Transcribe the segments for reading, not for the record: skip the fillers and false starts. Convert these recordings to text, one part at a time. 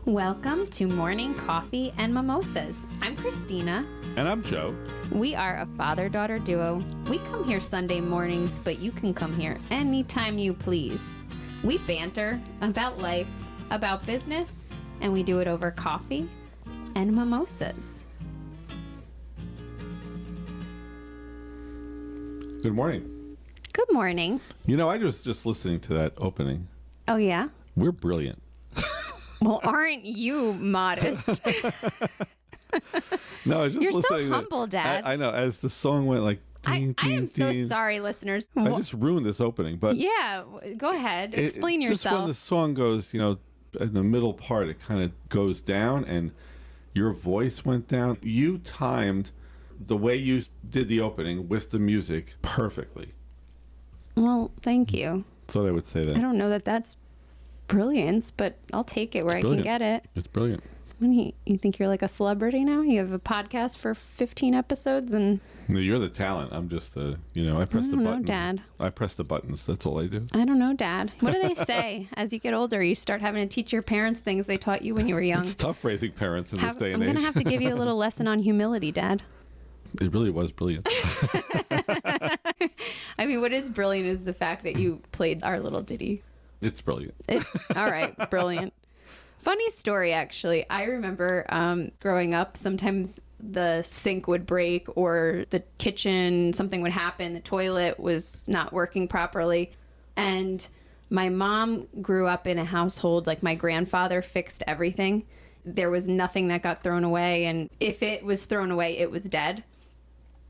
Welcome to Morning Coffee and Mimosas. I'm Christina. And I'm Joe. We are a father-daughter duo. We come here Sunday mornings, but you can come here anytime you please. We banter about life, about business, and we do it over coffee and mimosas. Good morning. Good morning. You know, I was just listening to that opening. Oh, yeah? We're brilliant. Well, aren't you modest? No, I was just You're listening. so humble, Dad. I know. As the song went like, ding, I am ding, so ding. sorry, listeners. I just ruined this opening, but Yeah, go ahead. Explain just yourself. when the song goes, you know, in the middle part, it kind of goes down, and your voice went down. You timed the way you did the opening with the music perfectly. Well, thank you. Thought I would say that. I don't know that that's brilliance, but I'll take it where I can get it. It's brilliant. When you think you're like a celebrity now? You have a podcast for 15 episodes and... No, you're the talent. I'm just the, I press the I don't know, buttons. Dad. I press the buttons. That's all I do. I don't know, Dad. What do they say? As you get older, you start having to teach your parents things they taught you when you were young. It's tough raising parents in this day and I'm age. going to have to give you a little lesson on humility, Dad. It really was brilliant. I mean, what is brilliant is the fact that you played our little ditty. It's brilliant. All right, brilliant. Funny story, actually. I remember growing up, sometimes the sink would break or the kitchen, something would happen. The toilet was not working properly. And my mom grew up in a household, like my grandfather fixed everything. There was nothing that got thrown away. And if it was thrown away, it was dead.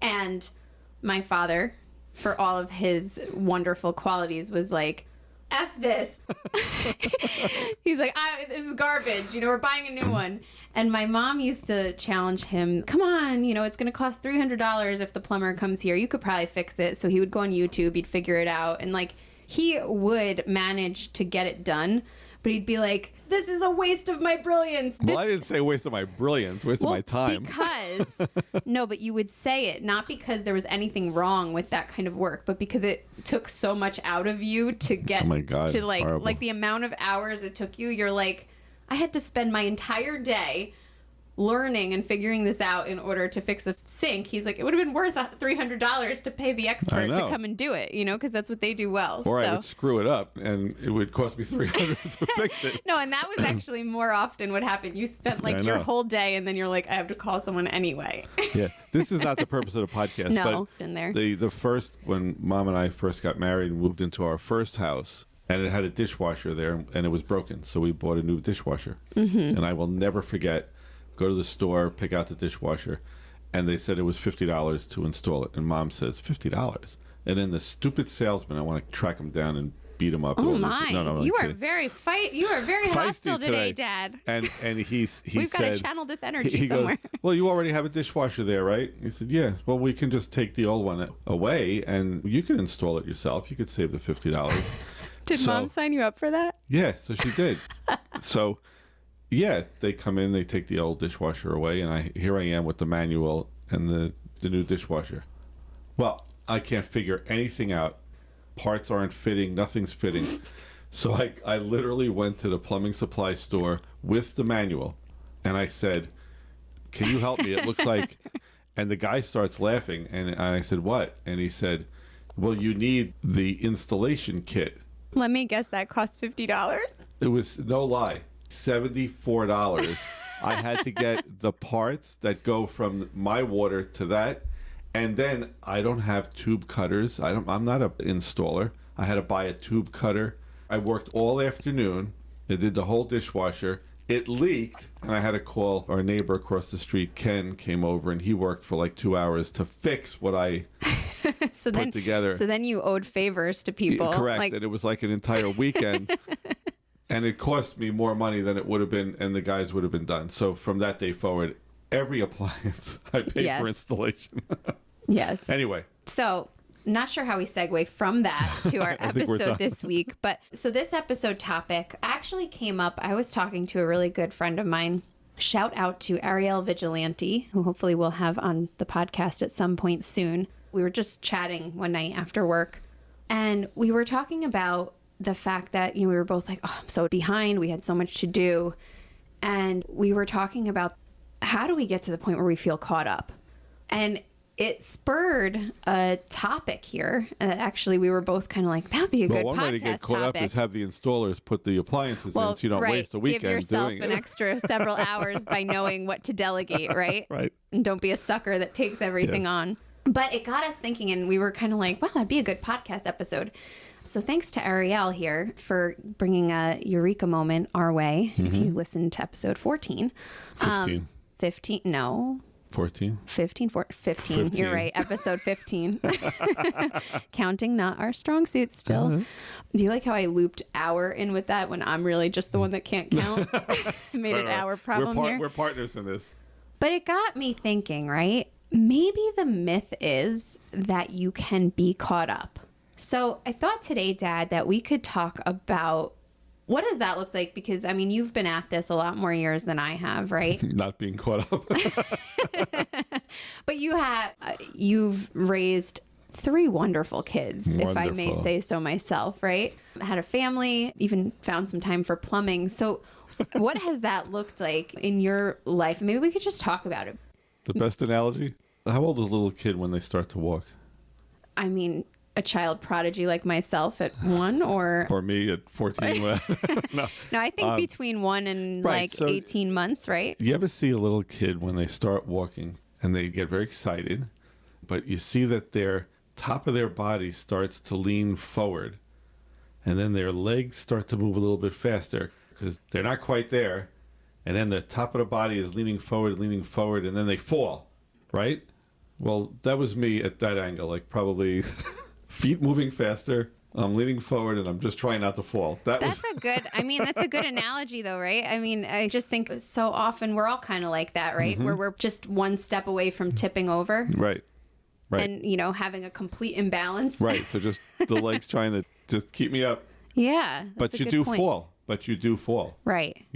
And my father, for all of his wonderful qualities, was like, F this. He's like, this is garbage. We're buying a new one. And my mom used to challenge him, come on, it's going to cost $300 if the plumber comes here. You could probably fix it. So he would go on YouTube. He'd figure it out. And he would manage to get it done. But he'd be like, this is a waste of my brilliance. Well, I didn't say waste of my brilliance, waste of my time. Because, no, but you would say it, not because there was anything wrong with that kind of work, but because it took so much out of you to get oh my God, to horrible. like the amount of hours it took you. You're like, I had to spend my entire day learning and figuring this out in order to fix a sink. He's like, it would have been worth $300 to pay the expert to come and do it, because that's what they do well. Or I would screw it up and it would cost me $300 to fix it. No, and that was actually more often what happened. You spent your whole day and then you're like, I have to call someone anyway. Yeah, this is not the purpose of the podcast. No, but in there. The first, when Mom and I first got married and moved into our first house, and it had a dishwasher there and it was broken. So we bought a new dishwasher. Mm-hmm. And I will never forget, go to the store, pick out the dishwasher, and they said it was $50 to install it. And Mom says, $50? And then the stupid salesman, I want to track him down and beat him up. Oh my! No, you are very hostile today, Dad. And he we've got to channel this energy somewhere. Goes, well, you already have a dishwasher there, right? He said, yeah. Well, we can just take the old one away, and you can install it yourself. You could save the $50. Did Mom sign you up for that? Yeah, so she did. So. Yeah, they come in, they take the old dishwasher away, and here I am with the manual and the new dishwasher. Well, I can't figure anything out. Parts aren't fitting, nothing's fitting. So I literally went to the plumbing supply store with the manual, and I said, can you help me? It looks like... And the guy starts laughing, and I said, what? And he said, well, you need the installation kit. Let me guess, that cost $50? It was no lie. $74. I had to get the parts that go from my water to that, and then I don't have tube cutters. I'm not an installer. I had to buy a tube cutter. I worked all afternoon. I did the whole dishwasher. It leaked, and I had to call our neighbor across the street. Ken came over, and he worked for like 2 hours to fix what I put together. So then you owed favors to people. Correct, and it was like an entire weekend. And it cost me more money than it would have been, and the guys would have been done. So from that day forward, every appliance I paid for installation. Yes. Anyway. So not sure how we segue from that to our episode this week. But so this episode topic actually came up. I was talking to a really good friend of mine. Shout out to Ariel Vigilante, who hopefully we'll have on the podcast at some point soon. We were just chatting one night after work, and we were talking about the fact that, we were both like, oh, I'm so behind. We had so much to do. And we were talking about how do we get to the point where we feel caught up? And it spurred a topic here that actually we were both kind of like, that would be a good podcast one way to get caught topic. up is have the installers put the appliances in so you don't waste a weekend Give yourself doing an it. extra several hours by knowing what to delegate, right? Right. And don't be a sucker that takes everything Yes. on. But it got us thinking, and we were kind of like, wow, that'd be a good podcast episode. So thanks to Ariel here for bringing a eureka moment our way. If you listened to episode 14. 15. 15, no. 14. 15. You're right. Episode 15. Counting not our strong suit still. Uh-huh. Do you like how I looped hour in with that when I'm really just the one that can't count? Made an hour problem here. We're partners in this. But it got me thinking, right? Maybe the myth is that you can be caught up. So I thought today, Dad, that we could talk about what does that look like? Because, I mean, you've been at this a lot more years than I have, right? Not being caught up. But you've raised 3 wonderful kids, if I may Wonderful. say so myself, right? Had a family, even found some time for plumbing. So what has that looked like in your life? Maybe we could just talk about it. The best analogy? How old is a little kid when they start to walk? I mean, a child prodigy like myself at 1 or me at 14? No. no, I think between 1 and right, like so 18 months, right? You ever see a little kid when they start walking and they get very excited, but you see that their top of their body starts to lean forward and then their legs start to move a little bit faster because they're not quite there. And then the top of the body is leaning forward, and then they fall, right? Well, that was me at that angle, like probably feet moving faster. I'm leaning forward and I'm just trying not to fall. That's a good analogy though, right? I mean, I just think so often we're all kind of like that, right? Where we're just one step away from tipping over. Right. And, having a complete imbalance. Right. So just the legs trying to just keep me up. Yeah. But you do fall. Right.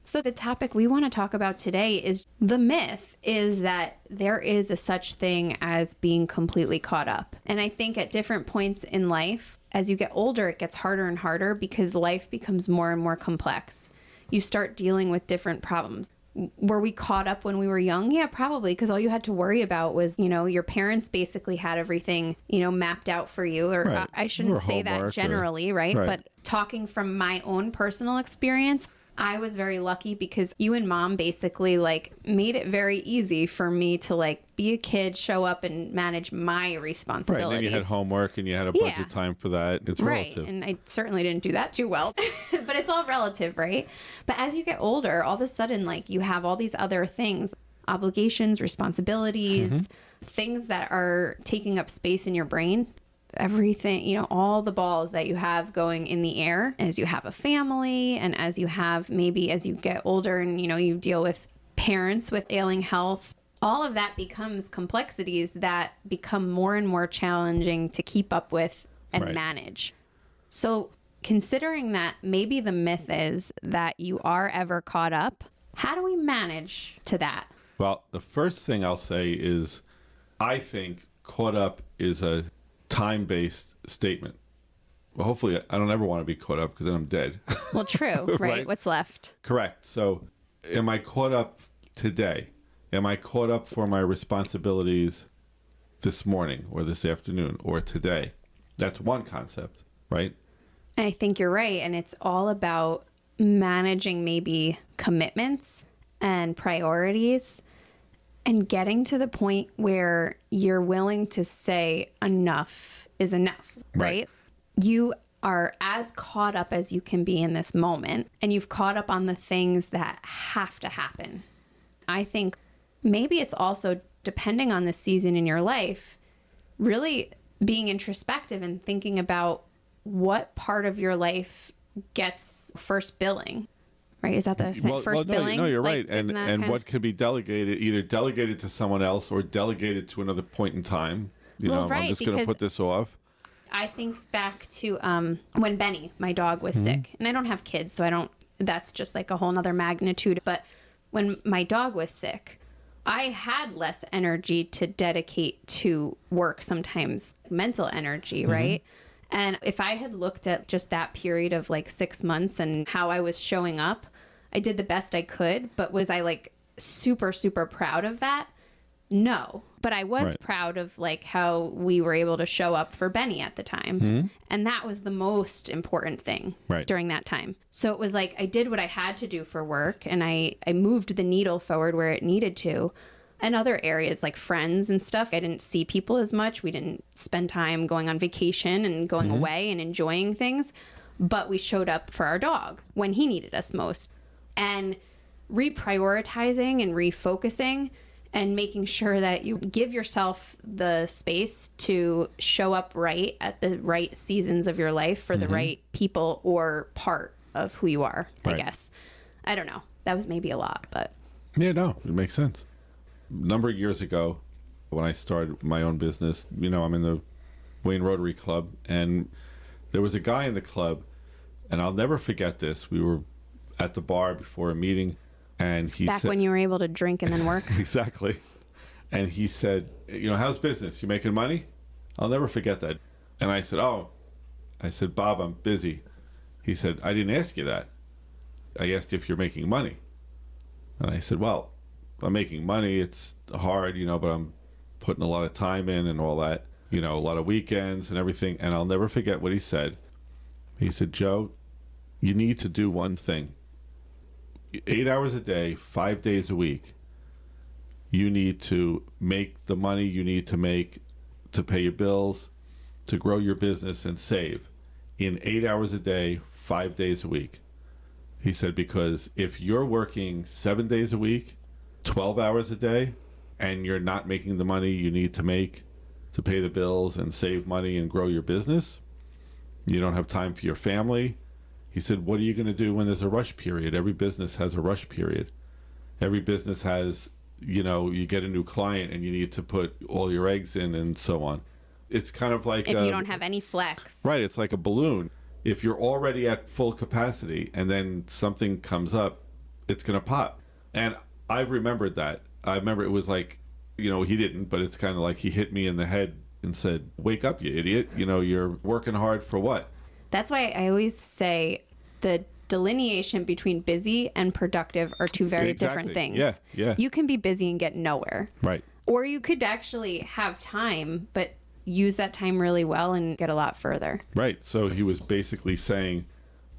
So the topic we want to talk about today is the myth is that there is a such thing as being completely caught up. And I think at different points in life, as you get older, it gets harder and harder because life becomes more and more complex. You start dealing with different problems. Were we caught up when we were young? Yeah, probably, because all you had to worry about was, your parents basically had everything, mapped out for you. Or Right. I shouldn't Or say that homework generally, right? Right. But talking from my own personal experience, I was very lucky because you and Mom basically made it very easy for me to be a kid, show up and manage my responsibilities. right, and then you had homework and you had a bunch of time for that. It's Right. relative. And I certainly didn't do that too well, but it's all relative, right? But as you get older, all of a sudden, you have all these other things, obligations, responsibilities, things that are taking up space in your brain. Everything, all the balls that you have going in the air as you have a family and as you have maybe as you get older and, you deal with parents with ailing health. All of that becomes complexities that become more and more challenging to keep up with and Right. manage. So considering that maybe the myth is that you are ever caught up, how do we manage to that? Well, the first thing I'll say is I think caught up is a time-based statement. Well, hopefully I don't ever want to be caught up because then I'm dead. Well, true, right? Right. What's left? Correct. So am I caught up today? Am I caught up for my responsibilities this morning or this afternoon or today? That's one concept, right? And I think you're right. And it's all about managing maybe commitments and priorities and getting to the point where you're willing to say enough is enough, right? You are as caught up as you can be in this moment, and you've caught up on the things that have to happen. I think maybe it's also depending on the season in your life, really being introspective and thinking about what part of your life gets first billing. Right? Is that the first billing? No, you're right. isn't that And kinda- what could be delegated, either delegated to someone else or delegated to another point in time. Well, I'm right, just going to because- put this off. I think back to when Benny, my dog, was sick. And I don't have kids, so that's just a whole nother magnitude. But when my dog was sick, I had less energy to dedicate to work, sometimes mental energy, right? And if I had looked at just that period of 6 months and how I was showing up, I did the best I could, but was I like super, super proud of that? No. But I was proud of like how we were able to show up for Benny at the time. And that was the most important thing during that time. So it was like I did what I had to do for work, and I moved the needle forward where it needed to. And other areas like friends and stuff, I didn't see people as much. We didn't spend time going on vacation and going away and enjoying things. But we showed up for our dog when he needed us most. And reprioritizing and refocusing and making sure that you give yourself the space to show up right at the right seasons of your life for the right people or part of who you are, I guess. I don't know. That was maybe a lot, but... Yeah, no, it makes sense. A number of years ago, when I started my own business, you know, I'm in the Wayne Rotary Club, and there was a guy in the club, and I'll never forget this. We were at the bar before a meeting, and he said... Back when you were able to drink and then work? Exactly. And he said, you know, how's business? You making money? I'll never forget that. And I said, I said, Bob, I'm busy. He said, I didn't ask you that. I asked you if you're making money. And I said, well, I'm making money. It's hard, you know, but I'm putting a lot of time in and all that, you know, a lot of weekends and everything. And I'll never forget what he said. He said, Joe, you need to do one thing. 8 hours a day, 5 days a week. You need to make the money you need to make to pay your bills, to grow your business and save in 8 hours a day, 5 days a week. He said, because if you're working 7 days a week, 12 hours a day, and you're not making the money you need to make to pay the bills and save money and grow your business, you don't have time for your family. He said, what are you going to do when there's a rush period? Every business has a rush period. Every business has, you know, you get a new client and you need to put all your eggs in and so on. It's kind of like... If you don't have any flex. Right, it's like a balloon. If you're already at full capacity and then something comes up, it's going to pop. And I remembered that. I remember it was like, you know, he didn't, but it's kind of like he hit me in the head and said, wake up, you idiot. You know, you're working hard for what? That's why I always say the delineation between busy and productive are two very different things. Yeah. You can be busy and get nowhere. Right. Or you could actually have time, but use that time really well and get a lot further. Right. So he was basically saying,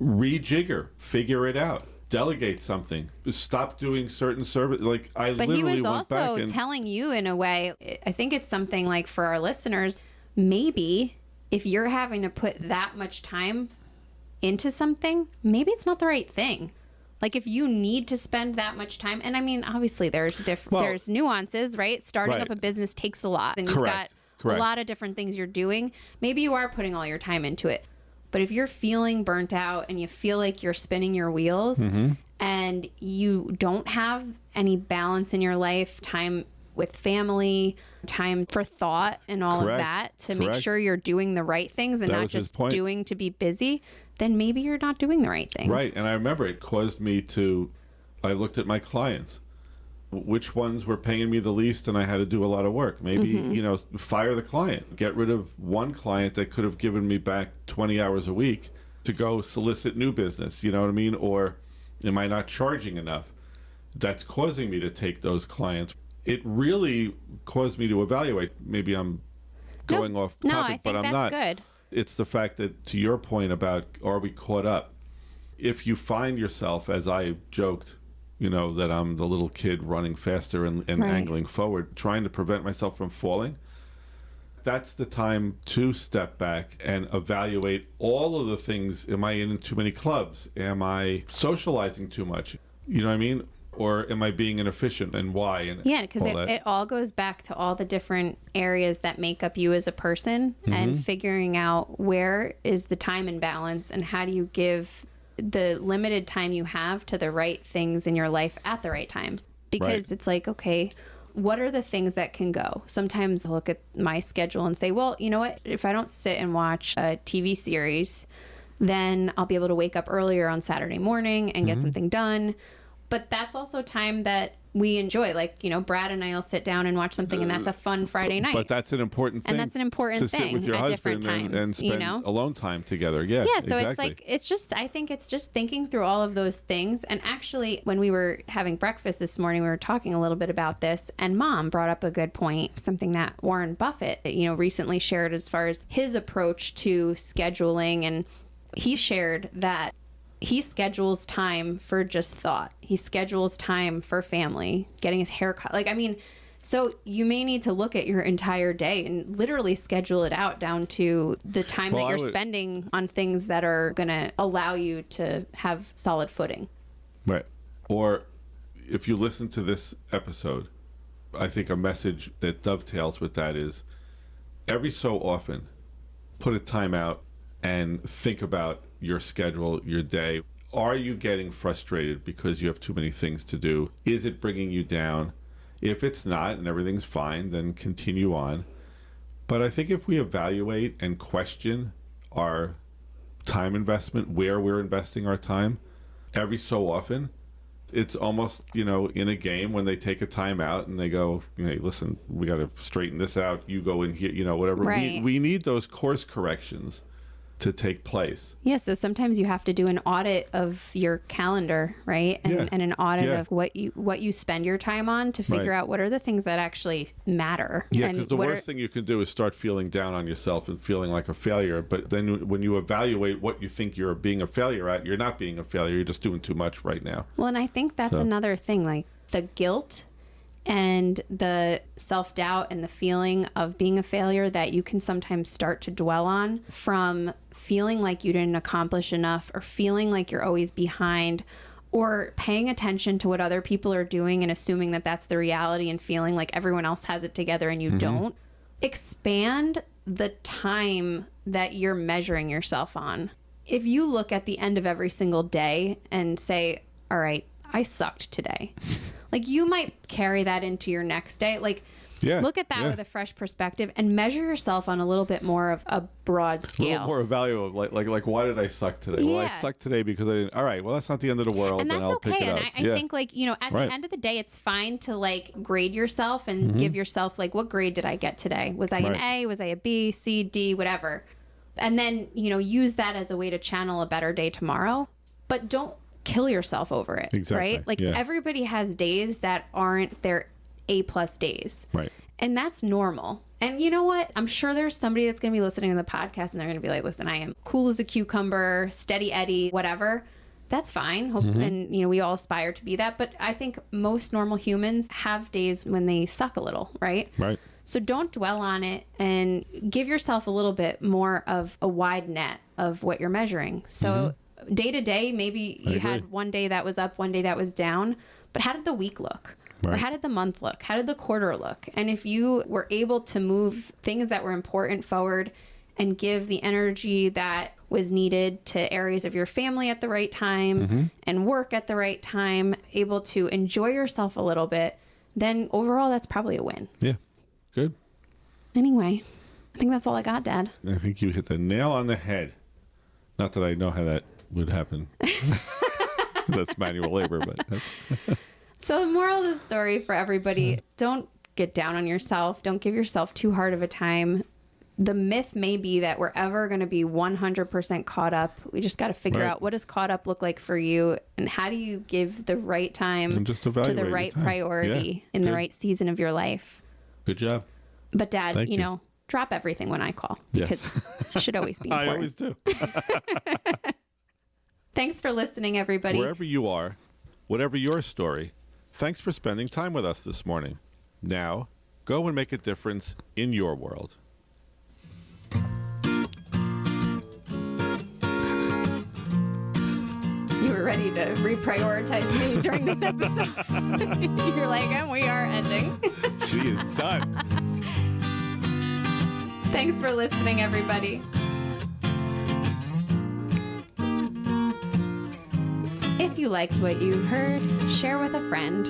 rejigger, figure it out. Delegate something. Stop doing certain service. Like but he was also telling you in a way, I think it's something like for our listeners, maybe if you're having to put that much time into something, maybe it's not the right thing. Like if you need to spend that much time, and I mean, obviously there's there's nuances, right? Starting up a business takes a lot, and you've got a lot of different things you're doing. Maybe you are putting all your time into it. But if you're feeling burnt out and you feel like you're spinning your wheels and you don't have any balance in your life, time with family, time for thought and all of that to make sure you're doing the right things and not just doing to be busy, then maybe you're not doing the right things. Right. And I remember it caused me to, I looked at my clients, which ones were paying me the least, and I had to do a lot of work. Maybe, you know, fire the client, get rid of one client that could have given me back 20 hours a week to go solicit new business. You know what I mean? Or am I not charging enough? That's causing me to take those clients. It really caused me to evaluate. Maybe I'm going off topic, but I'm not. Good. It's the fact that, to your point about, are we caught up? If you find yourself, as I joked, you know, that I'm the little kid running faster and angling forward, trying to prevent myself from falling, that's the time to step back and evaluate all of the things. Am I in too many clubs? Am I socializing too much? You know what I mean? Or am I being inefficient, and why? And because it all goes back to all the different areas that make up you as a person and figuring out where is the time imbalance and how do you give the limited time you have to the right things in your life at the right time. Because it's like, okay, what are the things that can go? Sometimes I look at my schedule and say, well, you know what? If I don't sit and watch a TV series, then I'll be able to wake up earlier on Saturday morning and get something done. But that's also time that we enjoy. Like, Brad and I will sit down and watch something, and that's a fun Friday night. But that's an important thing. And that's an important to thing sit with your at husband different times, and spend alone time together. Yeah, yeah. So exactly. I think it's just thinking through all of those things. And actually, when we were having breakfast this morning, we were talking a little bit about this, and Mom brought up a good point, something that Warren Buffett, recently shared as far as his approach to scheduling. And he shared that he schedules time for just thought. He schedules time for family, getting his hair cut. So you may need to look at your entire day and literally schedule it out down to the time that you're spending on things that are going to allow you to have solid footing. Right. Or if you listen to this episode, I think a message that dovetails with that is every so often, put a time out and think about your schedule, your day. Are you getting frustrated because you have too many things to do? Is it bringing you down? If it's not and everything's fine, then continue on. But I think if we evaluate and question our time investment, where we're investing our time, every so often, it's almost, in a game when they take a time out and they go, hey, listen, we got to straighten this out. You go in here, whatever. Right. We need those course corrections to take place. Yeah, so sometimes you have to do an audit of your calendar, right? And an audit of what you spend your time on to figure out what are the things that actually matter. Yeah, because the worst thing you can do is start feeling down on yourself and feeling like a failure. But then when you evaluate what you think you're being a failure at, you're not being a failure. You're just doing too much right now. Well, and I think that's another thing, like the guilt and the self-doubt and the feeling of being a failure that you can sometimes start to dwell on from feeling like you didn't accomplish enough or feeling like you're always behind or paying attention to what other people are doing and assuming that that's the reality and feeling like everyone else has it together and you don't. Expand the time that you're measuring yourself on. If you look at the end of every single day and say, all right, I sucked today. Like, you might carry that into your next day. Like, look at that with a fresh perspective and measure yourself on a little bit more of a broad scale. A little more evaluative. Like why did I suck today? Well, I sucked today because I didn't. All right, well, that's not the end of the world. And that's I'll okay. Pick it and up. I think, at the end of the day, it's fine to, grade yourself and give yourself, what grade did I get today? Was I an A? Was I a B, C, D, whatever? And then, use that as a way to channel a better day tomorrow. But don't kill yourself over it, right? Everybody has days that aren't their A+ days. Right. And that's normal. And you know what? I'm sure there's somebody that's going to be listening to the podcast and they're going to be like, listen, I am cool as a cucumber, steady Eddie, whatever. That's fine. And, we all aspire to be that. But I think most normal humans have days when they suck a little, right? Right. So don't dwell on it and give yourself a little bit more of a wide net of what you're measuring. So day to day, maybe you had one day that was up, one day that was down, but how did the week look? Or how did the month look? How did the quarter look? And if you were able to move things that were important forward and give the energy that was needed to areas of your family at the right time and work at the right time, able to enjoy yourself a little bit, then overall that's probably a win. Yeah. Good. Anyway, I think that's all I got, Dad. I think you hit the nail on the head. Not that I know how that would happen. That's manual labor, but so the moral of the story for everybody, don't get down on yourself. Don't give yourself too hard of a time. The myth may be that we're ever going to be 100% caught up. We just got to figure out, what does caught up look like for you, and how do you give the right time to the right priority in the right season of your life. Good job. But Dad, drop everything when I call, because it should always be important. I always do. Thanks for listening, everybody. Wherever you are, whatever your story, thanks for spending time with us this morning. Now, go and make a difference in your world. You were ready to reprioritize me during this episode. You're like, and we are ending. She is done. Thanks for listening, everybody. If you liked what you heard, share with a friend.